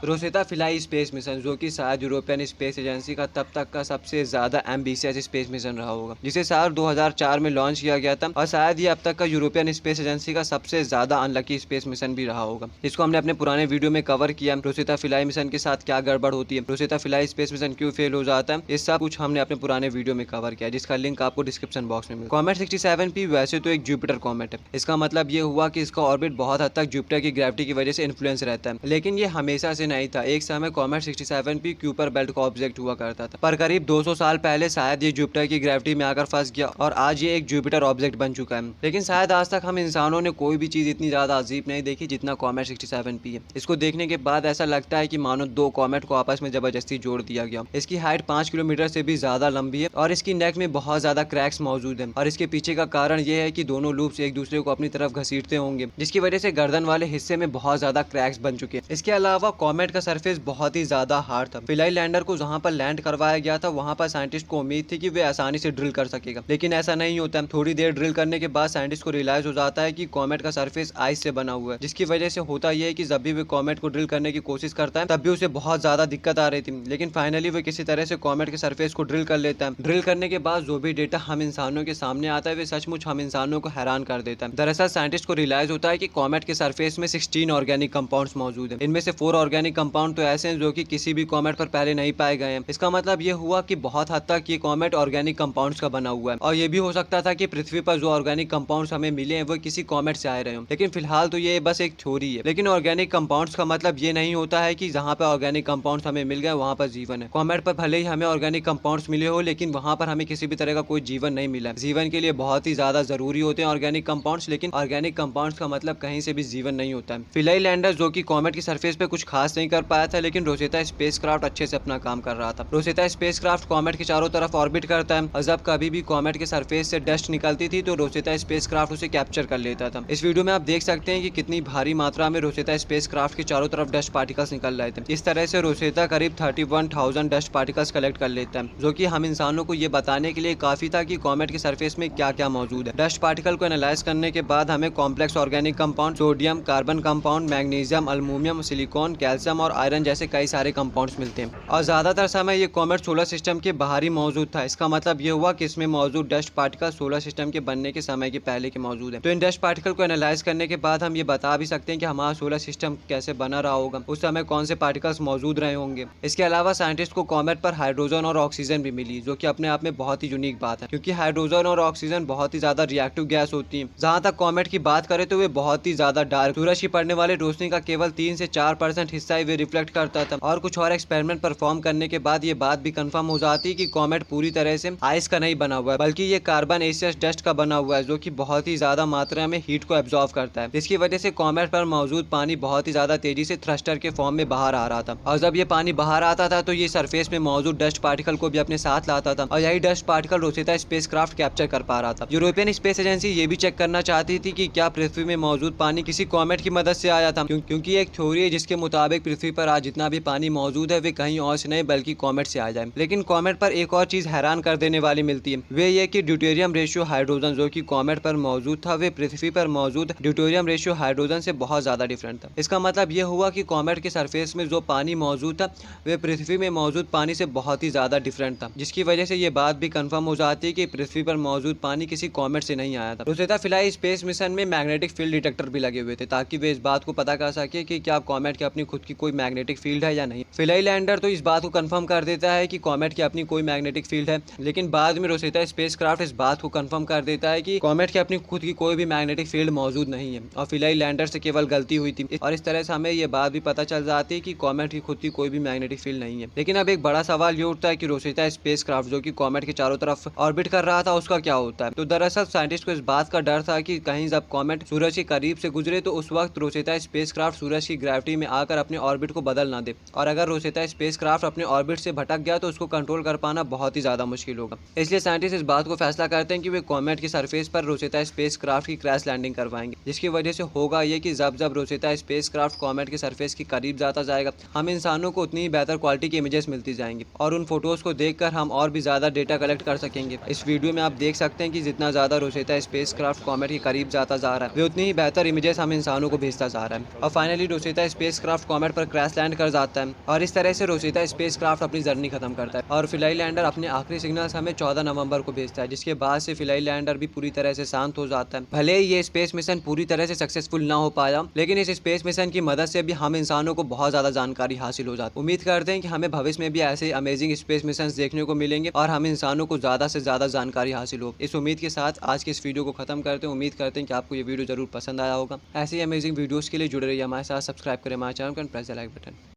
Rosetta fly space mission, जो कि शायद यूरोपियन स्पेस एजेंसी का तब तक का सबसे ज्यादा एम्बिशियस स्पेस मिशन रहा होगा, जिसे साल 2004 में लॉन्च किया गया था, और शायद ये अब तक का यूरोपियन स्पेस एजेंसी का सबसे ज्यादा अनलकी स्पेस मिशन भी रहा होगा। इसको हमने अपने पुराने वीडियो में कवर किया। रोसेटा फ्लाई मिशन के साथ क्या गड़बड़ होती है, रोसेटा फ्लाई स्पेस मिशन क्यों फेल हो जाता है, ये सब कुछ हमने अपने पुराने वीडियो में कवर किया, जिसका लिंक आपको डिस्क्रिप्शन बॉक्स में मिलेगा। कॉमेट 67P वैसे तो एक जुपिटर कॉमेट है। इसका मतलब ये हुआ कि इसका ऑर्बिट बहुत हद तक जुपिटर की ग्रेविटी की वजह से इन्फ्लुएंस रहता है, लेकिन ये हमेशा से नहीं था। एक समय कॉमेट 67P क्यूपर बेल्ट का ऑब्जेक्ट हुआ करता था, पर करीब 200 साल पहले शायद ये जुपिटर की ग्रेविटी में आकर फंस गया और आज ये एक जुपिटर ऑब्जेक्ट बन चुका है। लेकिन शायद आज तक हम इंसानों ने कोई भी चीज इतनी ज्यादा अजीब नहीं देखी जितना कॉमेट 67P है। इसको देखने के बाद ऐसा लगता है कि मानो दो कॉमेट को आपस में जबरदस्ती जोड़ दिया गया। इसकी हाइट 5 किलोमीटर से भी ज्यादा लंबी है और इसकी नेक में बहुत ज्यादा क्रैक्स मौजूद है, और इसके पीछे का कारण यह है कि दोनों लूप्स एक दूसरे को अपनी तरफ घसीटते होंगे, जिसकी वजह से गर्दन वाले हिस्से में बहुत ज्यादा क्रैक्स बन चुके हैं। इसके अलावा कॉमेट का सरफेस बहुत ही ज्यादा हार्ड था। फिलहाल लैंडर को जहां पर लैंड करवाया गया था वहां पर साइंटिस्ट को उम्मीद थी कि वे आसानी से ड्रिल कर सकेगा, लेकिन ऐसा नहीं होता। थोड़ी देर ड्रिल करने के बाद साइंटिस्ट को रियलाइज हो जाता है कि कॉमेट का सरफेस आइस से बना हुआ है, जिसकी वजह से होता यह है कि जब भी वे कॉमेट को ड्रिल करने की कोशिश करता है तब भी उसे बहुत ज्यादा दिक्कत आ रही थी, लेकिन फाइनली वे किसी तरह से कॉमेट के सरफेस को ड्रिल कर लेता है। ड्रिल करने के बाद जो भी डेटा हम इंसानों के सामने आता है वे सचमुच हम इंसानों को हैरान कर देता है। दरअसल साइंटिस्ट को रियलाइज होता है कि कॉमेट के सरफेस में 16 ऑर्गेनिक कंपाउंड्स मौजूद हैं। इनमें से 4 ऑर्गेनिक कंपाउंड तो ऐसे हैं जो कि किसी भी कॉमेट पर पहले नहीं पाए गए हैं। इसका मतलब ये हुआ कि बहुत हद तक ये कॉमेट ऑर्गेनिक कंपाउंड्स का बना हुआ है, और ये भी हो सकता था कि पृथ्वी पर जो ऑर्गेनिक कंपाउंड्स हमें मिले हैं वो किसी कॉमेट से आए रहे हों, लेकिन फिलहाल तो ये बस एक थ्योरी है। लेकिन ऑर्गेनिक कंपाउंड्स का मतलब ये नहीं होता है कि जहाँ पे ऑर्गेनिक कंपाउंड्स हमें मिल गए वहाँ पर जीवन है। कॉमेट पर भले ही हमें ऑर्गेनिक कंपाउंड्स मिले हो, लेकिन वहाँ पर हमें किसी भी तरह का कोई जीवन नहीं मिला। जीवन के लिए बहुत ही ज्यादा जरूरी होते हैं ऑर्गेनिक कंपाउंड्स, लेकिन ऑर्गेनिक कंपाउंड्स का मतलब कहीं से भी जीवन नहीं होता है। फिलहाल लैंडर जो कि कॉमेट की सरफेस पे कुछ खास नहीं कर पाया था, लेकिन रोसेटा स्पेसक्राफ्ट अच्छे से अपना काम कर रहा था। रोसेटा स्पेसक्राफ्ट कॉमेट के चारों तरफ ऑर्बिट करता है, और जब कभी भी कॉमेट के सरफेस से डस्ट निकलती थी तो रोसेटा स्पेसक्राफ्ट उसे कैप्चर कर लेता था। इस वीडियो में आप देख सकते हैं कि कितनी भारी मात्रा में रोसेटा स्पेसक्राफ्ट के चारों तरफ डस्ट पार्टिकल्स निकल रहे थे। इस तरह से रोसेटा करीब 31,000 डस्ट पार्टिकल्स कलेक्ट कर लेता है, जो कि हम इंसानों को ये बताने के लिए काफी था कि कॉमेट के सरफेस में क्या क्या मौजूद है। डस्ट पार्टिकल को एनालाइज करने के बाद हमें complex organic compound, sodium, carbon compound, magnesium, aluminium, silicon, calcium और आयरन जैसे कई सारे कंपाउंड्स मिलते हैं, और ज्यादातर समय ये कॉमेट सोलर सिस्टम के बाहर ही मौजूद था। इसका मतलब ये हुआ कि इसमें मौजूद डस्ट पार्टिकल सोलर सिस्टम के बनने के समय के पहले के मौजूद है। तो इन डस्ट पार्टिकल को एनालाइज करने के बाद हम ये बता भी सकते हैं कि हमारा सोलर सिस्टम कैसे बना रहा होगा, उस समय कौन से पार्टिकल्स मौजूद रहे होंगे। इसके अलावा साइंटिस्ट को कॉमेट पर हाइड्रोजन और ऑक्सीजन भी मिली, जो कि अपने आप में बहुत ही यूनिक बात है, क्योंकि हाइड्रोजन और ऑक्सीजन बहुत ही ज्यादा रिएक्टिव गैस होती है। जहां तक कॉमेट की बात करें तो वे बहुत ही ज्यादा डार्क, सूरज की पड़ने वाली रोशनी का केवल 3 से 4% हिस्सा ही वे रिफ्लेक्ट करता था, और कुछ और एक्सपेरिमेंट परफॉर्म करने के बाद ये बात भी कंफर्म हो जाती है कि कॉमेट पूरी तरह से आइस का नहीं बना हुआ है, बल्कि ये कार्बन डस्ट का बना हुआ है, जो कि बहुत ही ज्यादा मात्रा में हीट को एब्जॉर्ब करता है, जिसकी वजह से कॉमेट पर मौजूद पानी बहुत ही ज्यादा तेजी से थ्रस्टर के फॉर्म में बाहर आ रहा था, और जब ये पानी बाहर आता था तो ये सरफेस में मौजूद डस्ट पार्टिकल को भी अपने साथ लाता था, और यही dust particle Rosetta spacecraft capture कर पा रहा था। यूरोपियन स्पेस एजेंसी ये भी चेक करना चाहती थी कि क्या पृथ्वी में मौजूद पानी किसी कॉमेट की मदद से आया था, क्योंकि एक थ्योरी है जिसके मुताबिक पृथ्वी पर आज जितना भी पानी मौजूद है वे कहीं और से नहीं बल्कि कॉमेट से आ जाए। लेकिन कॉमेट पर एक और चीज हैरान कर देने वाली मिलती है, वे ये कि ड्यूटेरियम रेशियो हाइड्रोजन जो कि कॉमेट पर मौजूद था वे पृथ्वी पर मौजूद ड्यूटेरियम रेशियो हाइड्रोजन से बहुत ज्यादा डिफरेंट था। इसका मतलब यह हुआ कि कॉमेट के सरफेस में जो पानी मौजूद था वे पृथ्वी में मौजूद पानी से बहुत ही ज्यादा डिफरेंट था, जिसकी वजह से ये बात भी कंफर्म हो जाती है कि पृथ्वी पर मौजूद पानी किसी कॉमेट से नहीं आया था। रोसेटा फ्लाई स्पेस मिशन में मैग्नेटिक फील्ड डिटेक्टर भी लगे हुए थे, ताकि वे इस बात को पता कर सके कि क्या कॉमेट की अपनी खुद की कोई मैग्नेटिक फील्ड है या नहीं। फिलहाल लैंडर तो इस बात को कंफर्म कर देता है कि कॉमेट की अपनी कोई मैग्नेटिक फील्ड है, लेकिन बाद में रोसेटा स्पेसक्राफ्ट इस बात को कंफर्म कर देता है कि कॉमेट की अपनी खुद की कोई भी मैग्नेटिक फील्ड मौजूद नहीं है, और फिलहाल लैंडर से केवल गलती हुई थी, और इस तरह से हमें यह बात भी पता चल जाती है कि कॉमेट की खुद की कोई भी मैग्नेटिक फील्ड नहीं है। लेकिन अब एक बड़ा सवाल ये उठता है कि रोसेटा स्पेसक्राफ्ट जो कि कॉमेट के चारों तरफ ऑर्बिट कर रहा था उसका क्या होता है। तो दरअसल साइंटिस्ट को इस बात का डर था कि कहीं जब कॉमेट सूरज के करीब से गुजरे तो उस वक्त रोसेटा स्पेसक्राफ्ट सूरज की ग्रेविटी में आकर अपने ऑर्बिट को बदल ना दे, और अगर रोसेटा स्पेसक्राफ्ट अपने ऑर्बिट से भटक गया तो उसको कंट्रोल कर पाना बहुत ही ज्यादा मुश्किल होगा। इसलिए साइंटिस्ट इस बात को फैसला करते हैं कि वे कॉमेट की सरफेस पर रोसेटा स्पेसक्राफ्ट की क्रैश लैंडिंग करवाएंगे, जिसकी वजह से होगा ये कि जब जब रोसेटा स्पेसक्राफ्ट कॉमेट के सरफेस के करीब जाता जाएगा हम इंसानों को उतनी ही बेहतर क्वालिटी की इमेजेस मिलती जाएंगी, और उन फोटोज को देखकर हम और भी ज्यादा डेटा कलेक्ट कर सकेंगे। इस वीडियो में आप देख सकते हैं कि जितना ज्यादा रोसेटा स्पेसक्राफ्ट कॉमेट के करीब जाता जा रहा है वे उतनी ही बेहतर इमेजेस हम इंसानों को भेजता जा रहा है, और finally Rosetta spacecraft comet comet पर क्रैश लैंड कर जाता है और इस तरह से रोसिता स्पेसक्राफ्ट अपनी जर्नी खत्म करता है और फिलाई लैंडर अपने आखिरी सिग्नल्स हमें 14 नवंबर को भेजता है, जिसके बाद से फिलाई लैंडर भी पूरी तरह से शांत हो जाता है। भले ही ये स्पेस मिशन पूरी तरह से सक्सेसफुल ना हो पाया, लेकिन इस स्पेस मिशन की मदद से भी हम इंसानों को बहुत ज्यादा जानकारी हासिल हो जाती है। उम्मीद करते हैं कि हमें भविष्य में भी ऐसे अमेजिंग स्पेस मिशन देखने को मिलेंगे और हम इंसानों को ज्यादा से ज्यादा जानकारी हासिल हो। इस उम्मीद के साथ आज के इस वीडियो को खत्म करते हैं। उम्मीद करते हैं कि आपको ये वीडियो जरूर पसंद आया होगा। ऐसे ही अमेजिंग वीडियोस के लिए जुड़े रहिए हमारे साथ, सब्सक्राइब करें हमारे चैनल को and press the like button.